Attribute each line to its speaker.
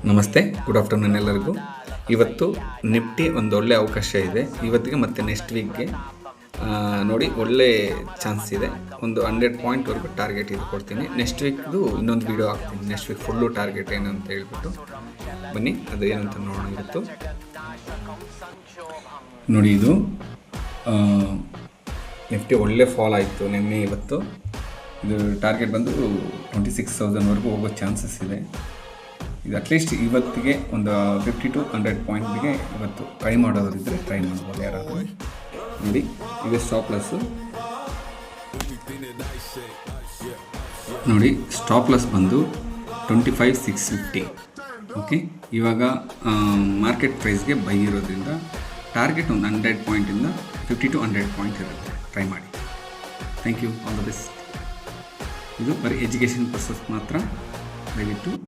Speaker 1: ನಮಸ್ತೆ, good afternoon ಎಲ್ಲರಿಗೂ. ಇವತ್ತು ನಿಫ್ಟಿ ಒಂದು ಒಳ್ಳೆ ಅವಕಾಶ ಇದೆ ಇವತ್ತಿಗೆ ಮತ್ತು ನೆಕ್ಸ್ಟ್ ವೀಕ್ಗೆ. ನೋಡಿ, ಒಳ್ಳೆ ಚಾನ್ಸ್ ಇದೆ. ಒಂದು 100 ಪಾಯಿಂಟ್ವರೆಗೂ ಟಾರ್ಗೆಟ್ ಇದು ಕೊಡ್ತೀನಿ. ನೆಕ್ಸ್ಟ್ ವೀಕ್ದು ಇನ್ನೊಂದು ವೀಡಿಯೋ ಹಾಕ್ತೀನಿ. ನೆಕ್ಸ್ಟ್ ವೀಕ್ ಫುಲ್ಲು ಟಾರ್ಗೆಟ್ ಏನು ಅಂತ ಹೇಳ್ಬಿಟ್ಟು ಬನ್ನಿ, ಅದು ಏನಂತ ನೋಡೋಣ. ಇವತ್ತು ನೋಡಿ, ಇದು ನಿಫ್ಟಿ ಒಳ್ಳೆ ಫಾಲ್ ಆಯಿತು ನಿನ್ನೆ ಇವತ್ತು. ಇದು ಟಾರ್ಗೆಟ್ ಬಂದು 26,000ವರೆಗೂ ಹೋಗೋ ಚಾನ್ಸಸ್ ಇದೆ. ಇದು ಅಟ್ಲೀಸ್ಟ್ ಇವತ್ತಿಗೆ ಒಂದು 50 to 100 ಪಾಯಿಂಟ್ಗೆ ಇವತ್ತು ಟ್ರೈ ಮಾಡೋದಿದ್ದರೆ ಟ್ರೈ ಮಾಡ್ಬೋದು ಯಾರಾದರೂ. ನೋಡಿ, ಇದು ಸ್ಟಾಪ್ ಲಾಸು. ನೋಡಿ, ಸ್ಟಾಪ್ ಲಾಸ್ ಬಂದು 25,650. ಓಕೆ, ಇವಾಗ ಮಾರ್ಕೆಟ್ ಪ್ರೈಸ್ಗೆ ಬೈ ಇರೋದ್ರಿಂದ ಟಾರ್ಗೆಟ್ ಒಂದು 100 ಪಾಯಿಂಟಿಂದ 50 to 100 ಪಾಯಿಂಟ್ ಇರುತ್ತೆ. ಟ್ರೈ ಮಾಡಿ. Thank you, all the best. ಇದು ಬರೀ ಎಜುಕೇಷನ್ ಪರ್ಪಸ್ ಮಾತ್ರ. ದಯವಿಟ್ಟು